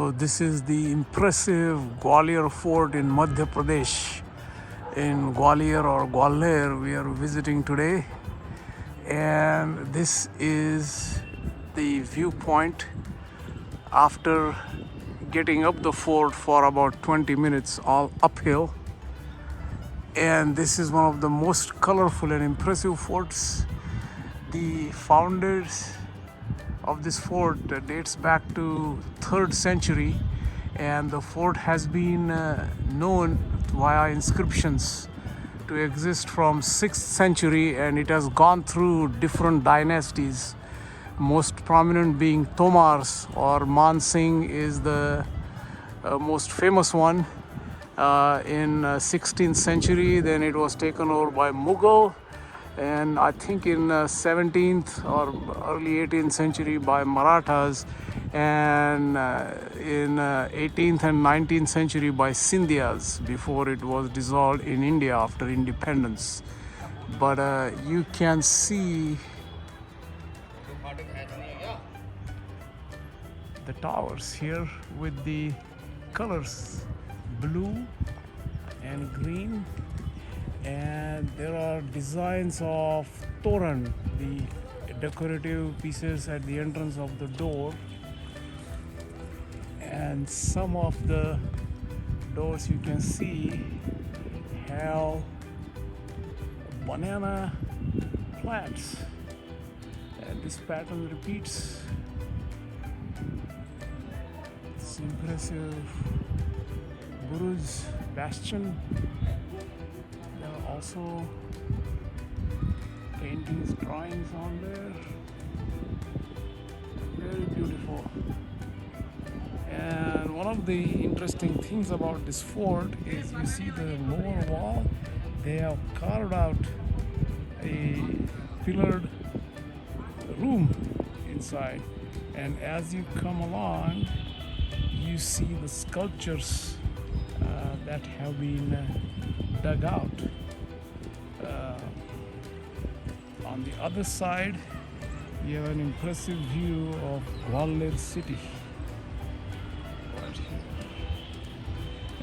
So this is the impressive Gwalior Fort in Madhya Pradesh. In Gwalior or Gwalior we are visiting today, and this is the viewpoint after getting up the fort for about 20 minutes all uphill. And this is one of the most colorful and impressive forts. The founders of this fort dates back to 3rd century, and the fort has been known via inscriptions to exist from 6th century, and it has gone through different dynasties, most prominent being Tomars or Man Singh is the most famous one in 16th century. Then it was taken over by Mughal, and I think in 17th or early 18th century by Marathas, and in 18th and 19th century by Sindhyas before it was dissolved in India after independence. But you can see the towers here with the colors blue and green, and there are designs of toran, the decorative pieces at the entrance of the door, and some of the doors you can see have banana plants, and this pattern repeats. It's impressive Guru's bastion. There are also paintings, drawings on there. Very beautiful. And one of the interesting things about this fort is you see the lower wall, they have carved out a pillared room inside, and as you come along you see the sculptures that have been dug out. On the other side you have an impressive view of Gwalior city right here,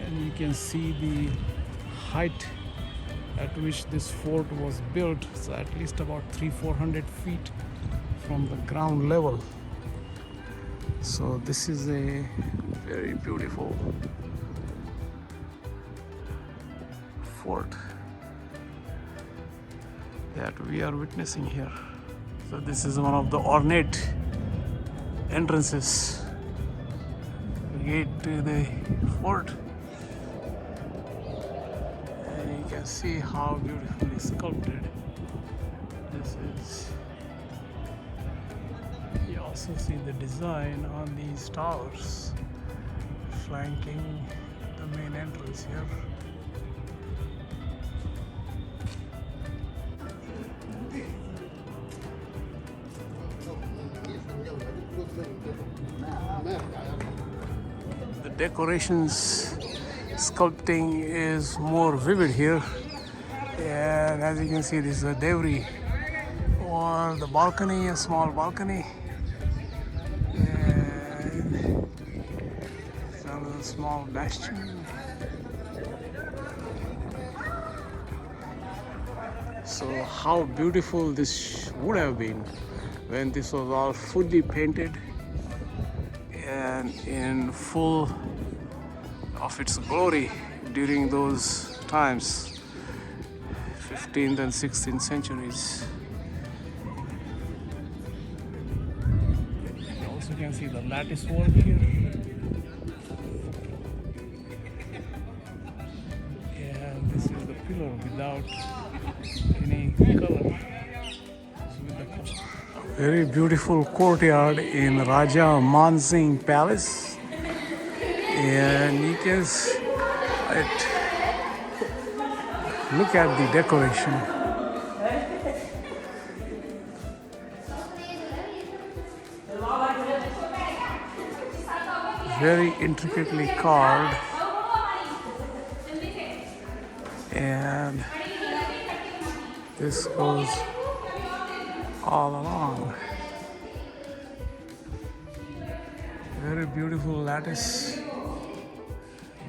and you can see the height at which this fort was built. So at least about 300-400 feet from the ground level. So this is a very beautiful fort that we are witnessing here. So this is one of the ornate entrances, gate to the fort, and you can see how beautifully sculpted this is. You also see the design on these towers flanking the main entrance here. The decorations sculpting is more vivid here, and as you can see, this is a dairy or the balcony, a small balcony, and another small bastion. So how beautiful this would have been when this was all fully painted and in full of its glory during those times, 15th and 16th centuries. You also can see the lattice work here, and this is the pillar without any color. Very beautiful courtyard in Raja Man Singh Palace, and you can look at the decoration. Very intricately carved, and this goes all along. very beautiful lattice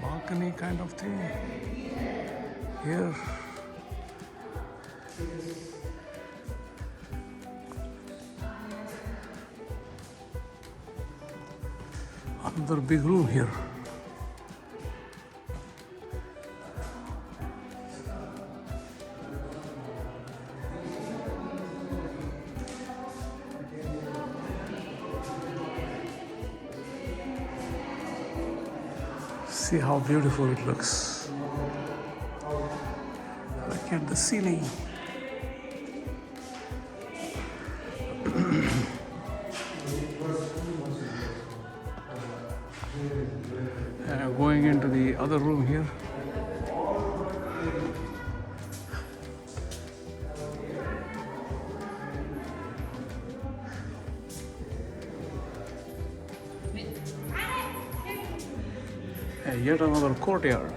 balcony kind of thing here. Another big room here. See how beautiful it looks. Look at the ceiling. Going into the other room here. Yet another courtyard.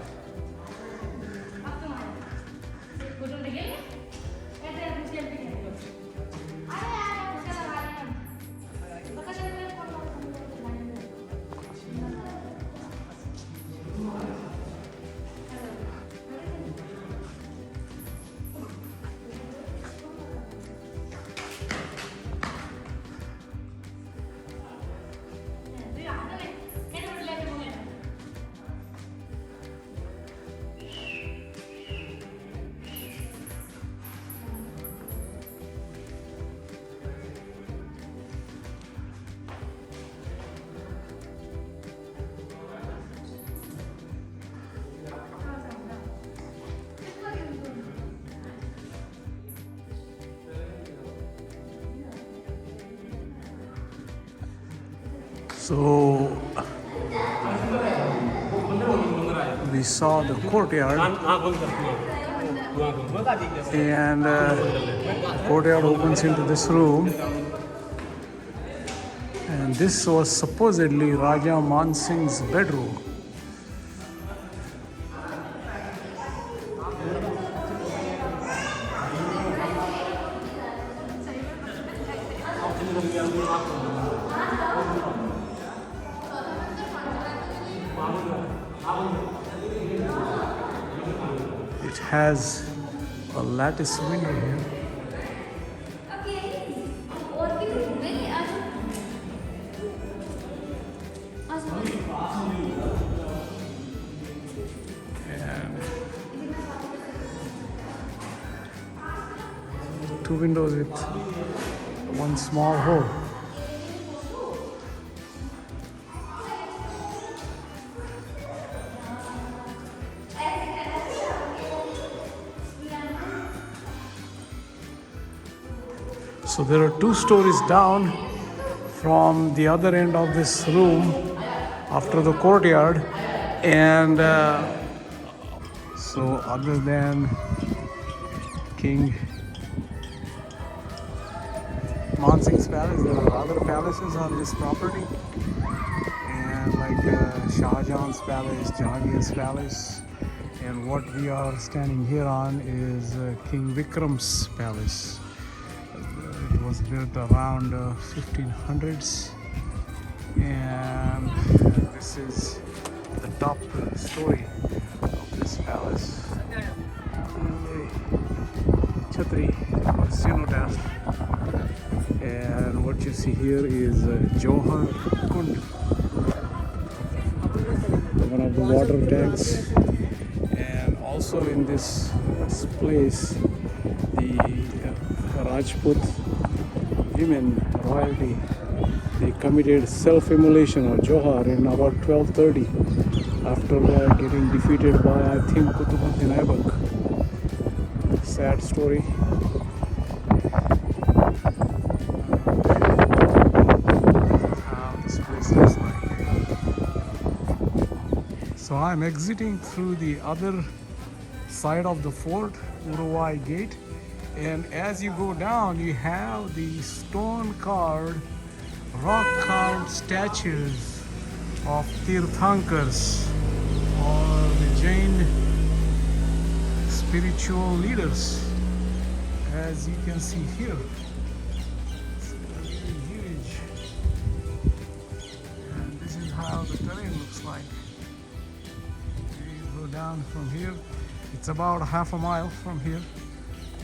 So we saw the courtyard, and the courtyard opens into this room, and this was supposedly Raja Man Singh's bedroom. It has a lattice window here. And two windows with one small hole. So there are 2 stories down from the other end of this room after the courtyard, and so other than King Man Singh's palace, there are other palaces on this property, and like Shah Jahan's palace, Jahangir's palace, and what we are standing here on is King Vikram's palace. It was built around 1500s, and this is the top story of this palace. Chhatri or cenotaph, and what you see here is Johar Kund, one of the water tanks, and also in this place the Rajput women, royalty, they committed self-immolation or Johar in about 1230 after getting defeated by, I think, Kutubuddin Aibak. Sad story. How this place looks like. So I'm exiting through the other side of the fort, Uruwai Gate. And as you go down, you have the stone-carved, rock-carved statues of Tirthankars, or the Jain spiritual leaders, as you can see here. It's really huge. And this is the terrain looks like. You go down from here. It's about half a mile from here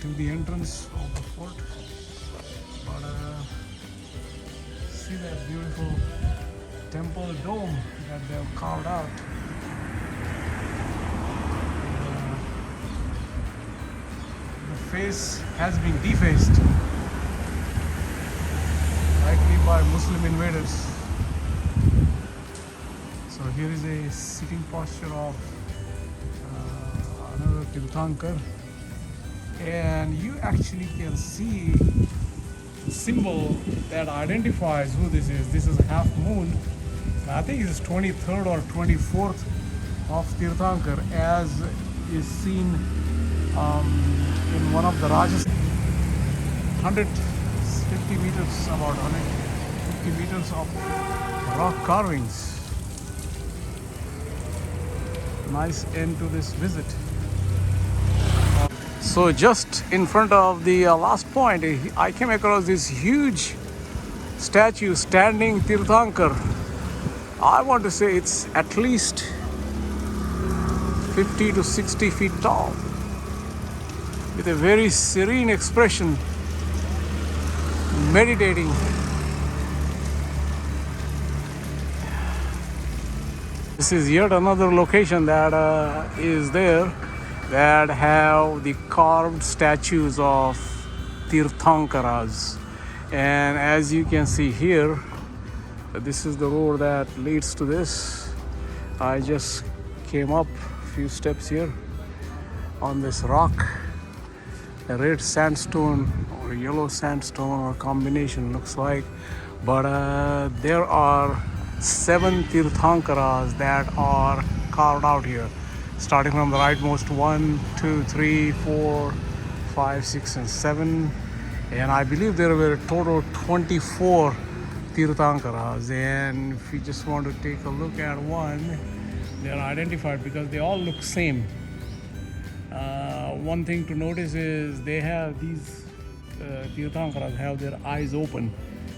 to the entrance of the fort. But see that beautiful temple dome that they've carved out. The face has been defaced, likely by Muslim invaders. So here is a sitting posture of another Tirthankar, and you actually can see the symbol that identifies who this is. This is a half moon. I think it's 23rd or 24th of Tirthankar, as is seen in one of the Rajasthan 150 meters, about 150 meters of rock carvings. Nice end to this visit. So just in front of the last point, I came across this huge statue, standing Tirthankar. I want to say it's at least 50 to 60 feet tall, with a very serene expression, meditating. This is yet another location that is there that have the carved statues of Tirthankaras. And as you can see here, this is the road that leads to this. I just came up a few steps here on this rock. A red sandstone or yellow sandstone or combination looks like. But there are 7 Tirthankaras that are carved out here, starting from the rightmost 1, 2, 3, 4, 5, 6, and 7. And I believe there were a total 24 Tirthankaras. And if you just want to take a look at one, they're identified because they all look same. One thing to notice is they have these Tirthankaras have their eyes open.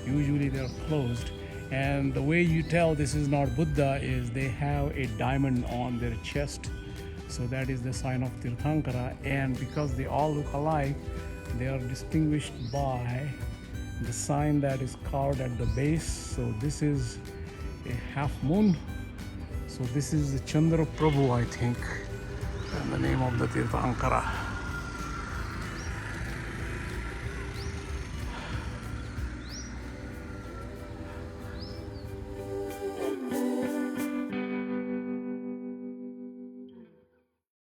Usually they're closed. And the way you tell this is not Buddha is they have a diamond on their chest. So that is the sign of Tirthankara. And because they all look alike, they are distinguished by the sign that is carved at the base. So this is a half moon. So this is the Chandra Prabhu, I think, and the name of the Tirthankara.